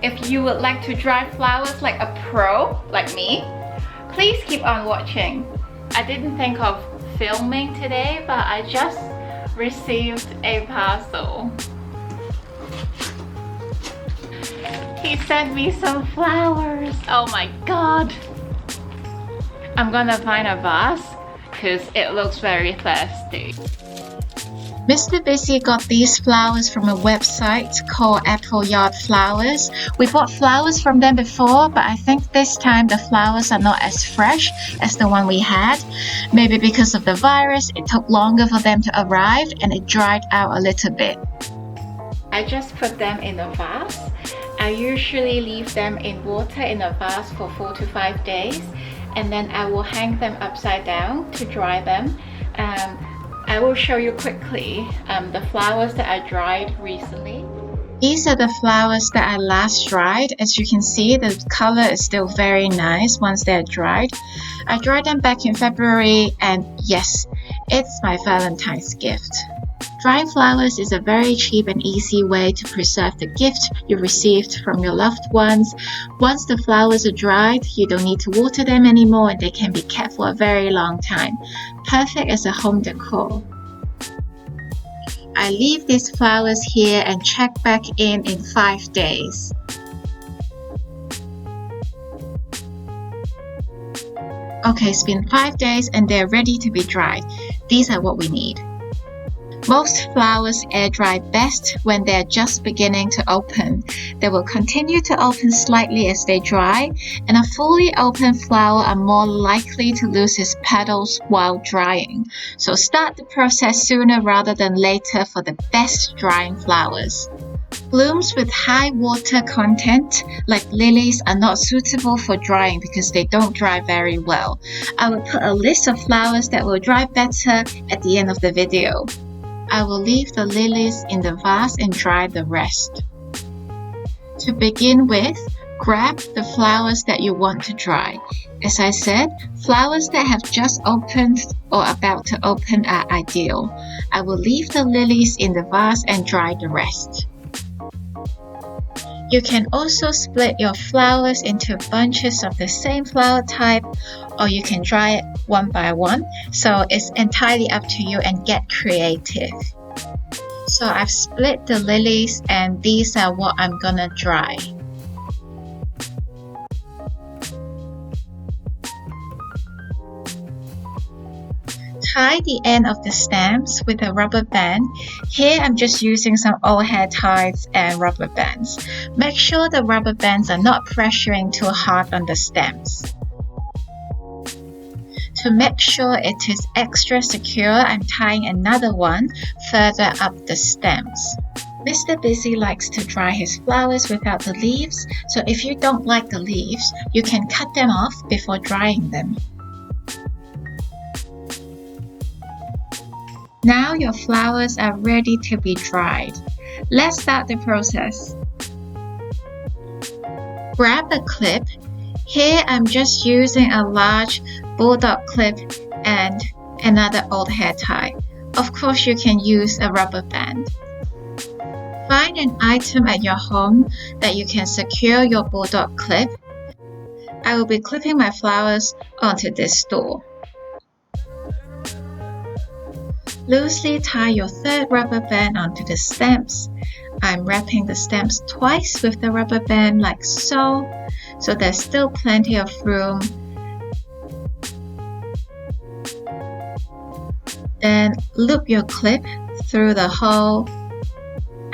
If you would like to dry flowers like a pro, like me, please keep on watching. I didn't think of filming today, but I just received a parcel. He sent me some flowers. Oh my god. I'm gonna find a vase because it looks very thirsty. Mr. Busy got these flowers from a website called Apple Yard Flowers. We bought flowers from them before, but I think this time the flowers are not as fresh as the one we had. Maybe because of the virus, it took longer for them to arrive and it dried out a little bit. I just put them in a vase. I usually leave them in water in a vase for 4 to 5 days, and then I will hang them upside down to dry them. I will show you quickly the flowers that I dried recently. These are the flowers that I last dried. As you can see, the color is still very nice once they're dried. I dried them back in February, and yes, it's my Valentine's gift. Drying flowers is a very cheap and easy way to preserve the gift you received from your loved ones. Once the flowers are dried, you don't need to water them anymore and they can be kept for a very long time. Perfect as a home decor. I leave these flowers here and check back in 5 days. Okay, it's been 5 days and they're ready to be dried. These are what we need. Most flowers air dry best when they're just beginning to open. They will continue to open slightly as they dry, and a fully open flower are more likely to lose its petals while drying. So start the process sooner rather than later for the best drying flowers. Blooms with high water content, like lilies, are not suitable for drying because they don't dry very well. I will put a list of flowers that will dry better at the end of the video. I will leave the lilies in the vase and dry the rest. To begin with, grab the flowers that you want to dry. As I said, flowers that have just opened or about to open are ideal. I will leave the lilies in the vase and dry the rest. You can also split your flowers into bunches of the same flower type, or you can dry it one by one, so it's entirely up to you and get creative. So I've split the lilies and these are what I'm gonna dry. Tie the end of the stems with a rubber band. Here I'm just using some old hair ties and rubber bands. Make sure the rubber bands are not pressuring too hard on the stems. To make sure it is extra secure, I'm tying another one further up the stems. Mr. Busy likes to dry his flowers without the leaves, so if you don't like the leaves, you can cut them off before drying them. Now your flowers are ready to be dried. Let's start the process. Grab a clip. Here I'm just using a large bulldog clip and another old hair tie. Of course, you can use a rubber band. Find an item at your home that you can secure your bulldog clip. I will be clipping my flowers onto this stool. Loosely tie your third rubber band onto the stems. I'm wrapping the stems twice with the rubber band like so there's still plenty of room. Then loop your clip through the hole,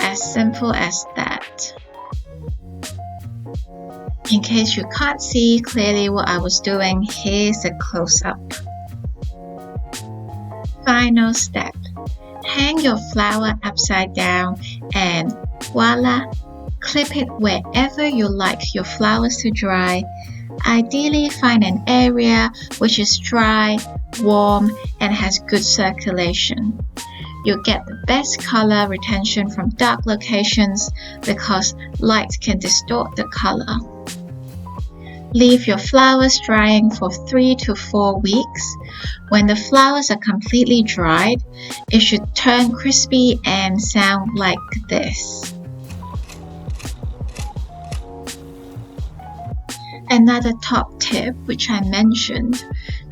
as simple as that. In case you can't see clearly what I was doing, here's a close-up. Final step. Hang your flower upside down and voila! Clip it wherever you like your flowers to dry. Ideally, find an area which is dry, warm, and has good circulation. You'll get the best color retention from dark locations because light can distort the color. Leave your flowers drying for 3 to 4 weeks. When the flowers are completely dried, it should turn crispy and sound like this. Another top tip, which I mentioned,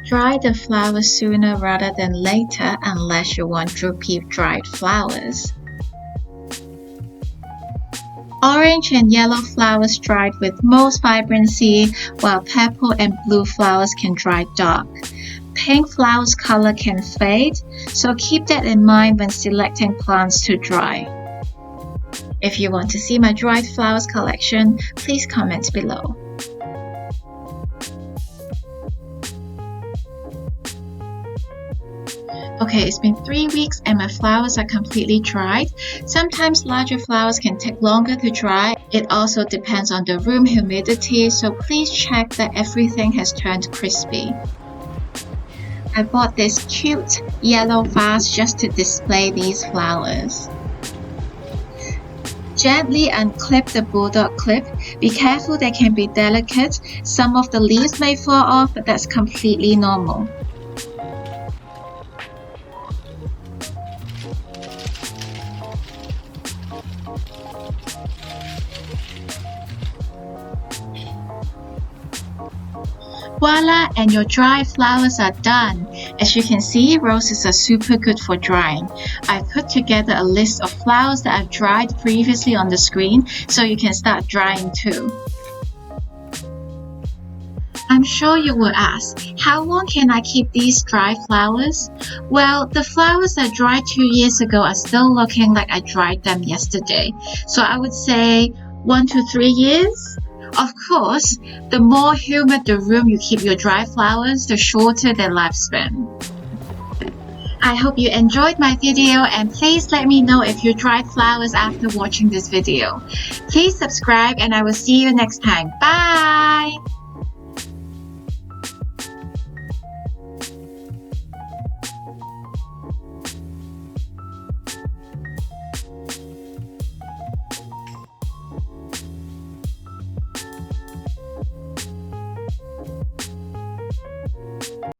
dry the flowers sooner rather than later unless you want droopy dried flowers. Orange and yellow flowers dried with most vibrancy, while purple and blue flowers can dry dark. Pink flowers' color can fade, so keep that in mind when selecting plants to dry. If you want to see my dried flowers collection, please comment below. Okay, it's been 3 weeks and my flowers are completely dried. Sometimes larger flowers can take longer to dry. It also depends on the room humidity, so please check that everything has turned crispy. I bought this cute yellow vase just to display these flowers. Gently unclip the bulldog clip. Be careful, they can be delicate. Some of the leaves may fall off, but that's completely normal. Voila, and your dry flowers are done. As you can see, roses are super good for drying. I've put together a list of flowers that I've dried previously on the screen, so you can start drying too. I'm sure you will ask, how long can I keep these dry flowers? Well, the flowers I dried 2 years ago are still looking like I dried them yesterday. So I would say 1 to 3 years. Of course, the more humid the room you keep your dry flowers, the shorter their lifespan. I hope you enjoyed my video, and please let me know if you dried flowers after watching this video. Please subscribe and I will see you next time. Bye!